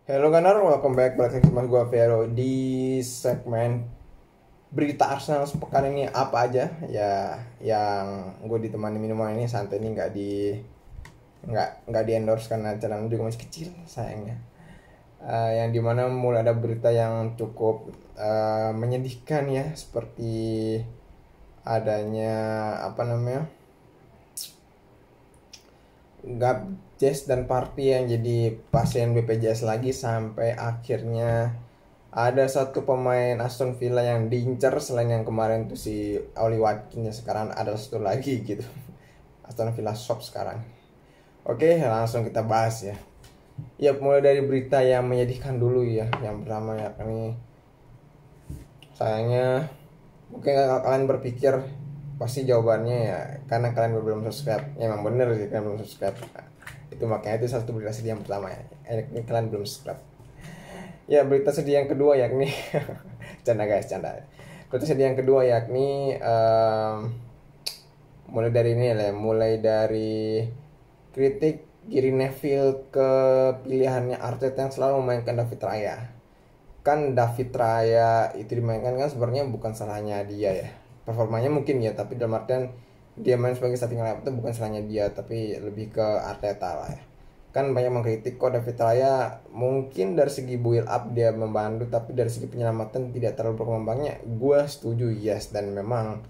Hello Ganar, welcome back balik lagi sama gue Vero di segmen berita Arsenal sepekan ini apa aja ya yang gue ditemani minuman ini santai ini nggak di endorse karena channel juga masih kecil sayangnya. Yang dimana mulai ada berita yang cukup menyedihkan ya seperti adanya apa namanya Gabjes dan Partey yang jadi pasien BPJS lagi sampai akhirnya ada satu pemain Aston Villa yang diincar selain yang kemarin tuh si Oli Watkins, sekarang ada satu lagi gitu. Aston Villa shop sekarang. Oke, langsung kita bahas ya. Ya, mulai dari berita yang menyedihkan dulu ya. Yang pertama ya kami sayangnya mungkin kalian berpikir pasti jawabannya ya karena kalian belum subscribe. Ya, emang bener sih kalian belum subscribe. Itu makanya itu satu berita sedih yang pertama ya. Ini kalian belum subscribe. Ya, berita sedih yang kedua yakni canda guys, canda. Berita sedih yang kedua yakni mulai dari ini lah, mulai dari kritik Gary Neville ke pilihannya Arteta yang selalu memainkan David Raya. Kan David Raya itu dimainkan kan sebenarnya bukan salahnya dia ya. Performanya mungkin ya, tapi dalam artian dia main sebagai starting lineup itu bukan salahnya dia, tapi lebih ke Arteta lah ya. Kan banyak mengkritik kok David Raya mungkin dari segi build up dia membantu, tapi dari segi penyelamatan tidak terlalu berkembangnya. Gue setuju, yes, dan memang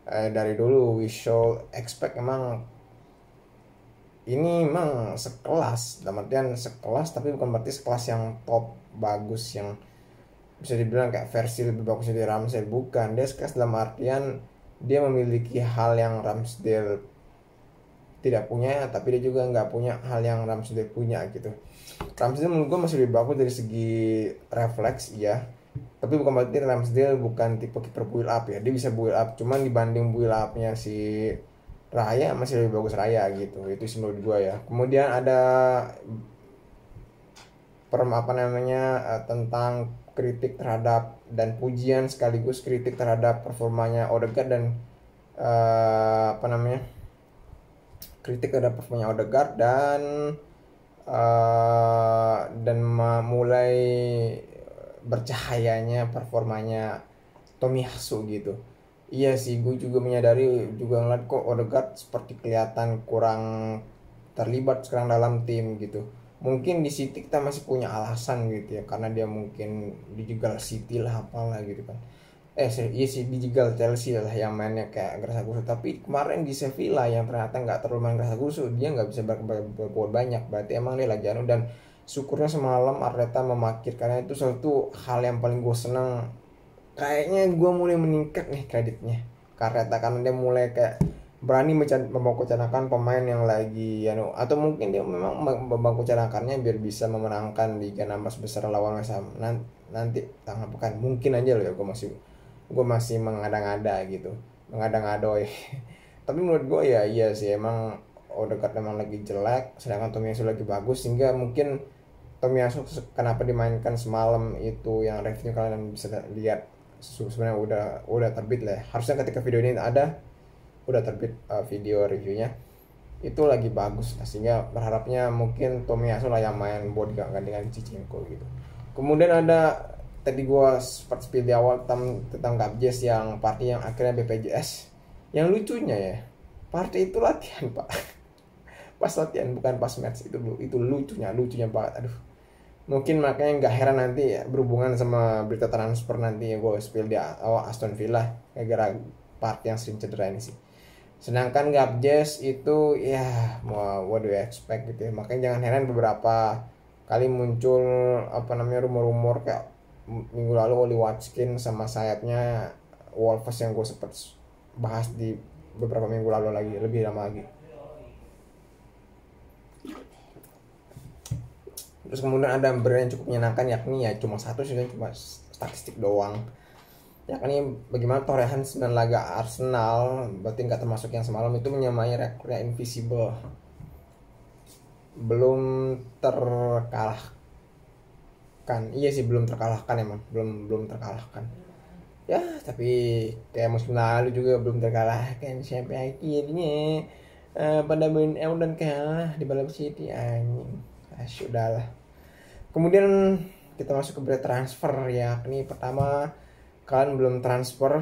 dari dulu we should expect emang ini memang sekelas, dalam artian sekelas tapi bukan berarti sekelas yang top bagus yang bisa dibilang kayak versi lebih bagus dari Ramsdale, bukan. Dia sekelas dalam artian dia memiliki hal yang Ramsdale tidak punya, tapi dia juga nggak punya hal yang Ramsdale punya gitu. Ramsdale menurut gue masih lebih bagus dari segi refleks ya, tapi bukan berarti Ramsdale bukan tipe kiper build up ya. Dia bisa build up, cuman dibanding build upnya si Raya masih lebih bagus Raya gitu. Itu sih menurut gue ya. Kemudian ada tentang kritik terhadap dan pujian sekaligus kritik terhadap performanya Odegaard dan kritik terhadap performanya Odegaard dan mulai bercahayanya performanya Tomiyasu gitu. Iya sih, gue juga menyadari, juga ngeliat kok Odegaard seperti kelihatan kurang terlibat sekarang dalam tim gitu. Mungkin di City kita masih punya alasan gitu ya, karena dia mungkin dijegal City lah apalah gitu kan. Iya sih dijegal Chelsea lah yang mainnya kayak gerasa gusu. Tapi kemarin di Sevilla yang ternyata nggak terlalu main gerasa gusu, dia nggak bisa berbuat banyak. Berarti emang dia lagi anu, dan syukurnya semalam Arteta memakir, karena itu suatu hal yang paling gue senang. Kayaknya gue mulai meningkat nih kreditnya karena dia mulai kayak berani membangku-canakan pemain yang lagi atau mungkin dia memang membangku-canakannya biar bisa memenangkan Liga 16 besar lawan West Ham nanti tanggal pekan. Mungkin aja loh ya, gue masih mengada-ngada gitu, mengada-ngadoy. Tapi menurut gue ya iya sih, emang Odegaard memang lagi jelek sedangkan Tomiyasu lagi bagus, sehingga mungkin Tomiyasu kenapa dimainkan semalam itu yang reviewnya kalian bisa lihat sebenarnya udah terbit lah ya. Harusnya ketika video ini ada udah terbit video reviewnya, itu lagi bagus lah, sehingga berharapnya mungkin Tomiyasu lah yang main buat gantikan Zinchenko gitu. Kemudian ada tadi gua sempat spill di awal tentang Gabjes yang Partey yang akhirnya BPJS. Yang lucunya ya, Partey itu latihan pak pas latihan bukan pas match, itu lucunya banget. Aduh, mungkin makanya nggak heran nanti ya, berhubungan sama berita transfer nanti ya gue spill di awal Aston Villa gara-gara part yang sering cedera ini sih. Sedangkan Gabjes itu ya mau what do you expect gitu ya. Makanya jangan heran beberapa kali muncul rumor-rumor kayak minggu lalu Oli Watkins sama sayapnya Wolves yang gue sempat bahas di beberapa minggu lalu lagi, lebih lama lagi. Terus kemudian ada berita yang cukup menyenangkan, yakni ya cuma satu sih, cuma statistik doang, yakni bagaimana torehan 9 laga Arsenal, berarti nggak termasuk yang semalam, itu menyamai rekornya Invisible. Belum terkalahkan, iya sih belum terkalahkan, emang belum terkalahkan ya, tapi kayak musim lalu juga belum terkalahkan sampai akhirnya pada main dan kalah di Balap City anjing. Sudahlah. Kemudian kita masuk ke berita transfer, yakni pertama, kalian belum transfer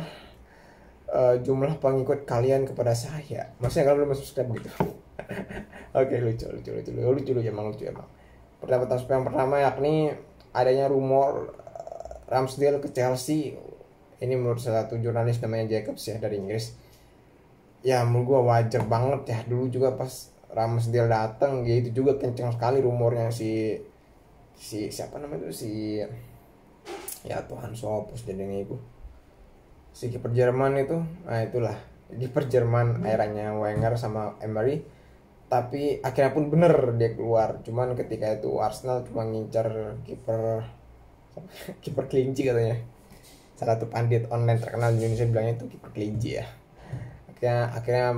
jumlah pengikut kalian kepada saya. Maksudnya kalian belum subscribe gitu. Oke, lucu emang. Pertama transfer yang pertama yakni adanya rumor Ramsdale ke Chelsea. Ini menurut salah satu jurnalis namanya Jacobs ya, dari Inggris. Ya menurut gue wajar banget ya, dulu juga pas Ramsdale datang gitu juga kenceng sekali rumornya, si siapa namanya itu, si ya Tuhan Sopus jadinya itu, si kiper Jerman itu. Nah itulah kiper Jerman eranya Wenger sama Emery, tapi akhirnya pun bener dia keluar. Cuman ketika itu Arsenal cuma ngincar kiper kiper kelinci katanya. Salah satu pandit online terkenal di Indonesia bilangnya itu kiper kelinci ya. Akhirnya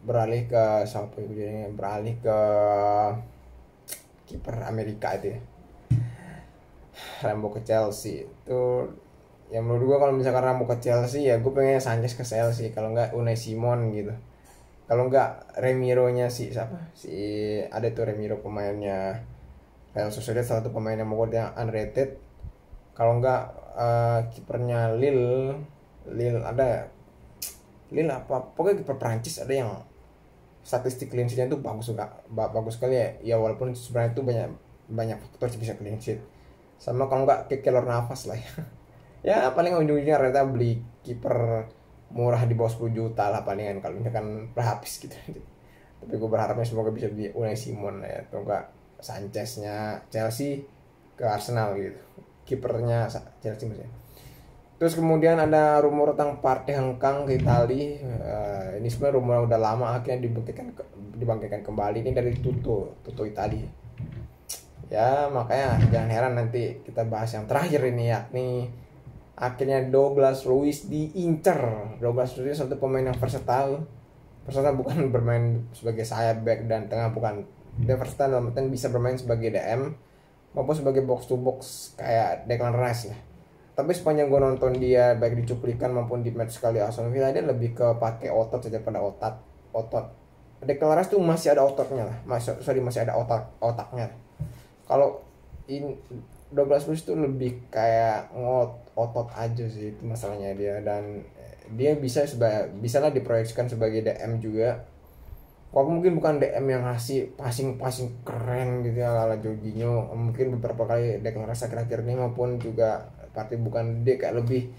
beralih ke siapa itu, jadinya beralih ke kiper Amerika itu ya, Rambo ke Chelsea. Itu ya menurut gua kalau misalkan Rambo ke Chelsea ya gue pengen Sanchez ke Chelsea, kalau enggak Unai Simon gitu, kalau enggak Remiro nya siapa si ada tuh Remiro pemainnya Real Sociedad, salah satu pemain yang menurut yang underrated. Kalau enggak kipernya Lille ada Lille apa pokoknya kiper Prancis ada yang statistik clean sheet-nya itu bagus sekali ya. Ya walaupun sebenarnya itu banyak faktor sih bisa clean sheet. Sama kalau enggak ke Keylor Navas lah ya. Ya paling ujung-ujungnya Reta beli kiper murah di bawah 10 juta lah palingan kalau misalkan berhabis gitu. Tapi gue berharapnya semoga bisa beli Unai Simon ya, atau enggak Sanchez-nya Chelsea ke Arsenal gitu. Kipernya Chelsea maksudnya. Terus kemudian ada rumor tentang Partey hengkang ke Itali. Ini sebenarnya rumor udah lama, akhirnya dibangkitkan kembali. Ini dari Tutto Itali. Ya makanya jangan heran nanti kita bahas yang terakhir ini, yakni akhirnya Douglas Luiz diincer. Douglas Luiz satu pemain yang versatile bukan bermain sebagai sayap back dan tengah, bukan. Dia versatile dalam artian bisa bermain sebagai DM maupun sebagai box to box kayak Declan Rice lah. Tapi sepanjang gue nonton dia baik di cuplikan maupun di match kali Aston Villa, dia lebih ke pakai otot saja pada otot. Declan Rice tuh masih ada ototnya lah, masih ada otaknya. Kalau Douglas Luiz tuh lebih kayak otot aja sih, itu masalahnya dia. Dan dia bisa lah diproyeksikan sebagai DM juga. Walaupun mungkin bukan DM yang ngasih passing keren gitu ya ala Jorginho. Mungkin beberapa kali deklarasi akhir-akhir ini maupun juga Partey bukan dia kayak lebih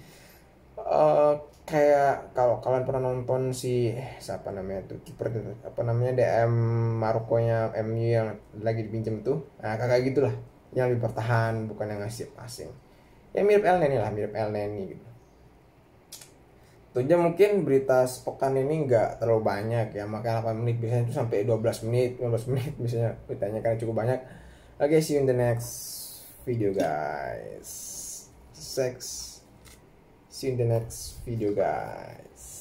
kayak kalau kalian pernah nonton si siapa namanya tuh kiper apa namanya DM Maroko-nya MU yang lagi dipinjam tuh. Nah kayak gitulah, yang lebih bertahan bukan yang ngasih passing. Ya mirip El Neni gitu. Itu aja mungkin berita sepekan ini nggak terlalu banyak ya, makanya 8 menit biasanya itu sampai 15 menit biasanya beritanya karena cukup banyak. Oke, see you in the next video guys. See you in the next video guys.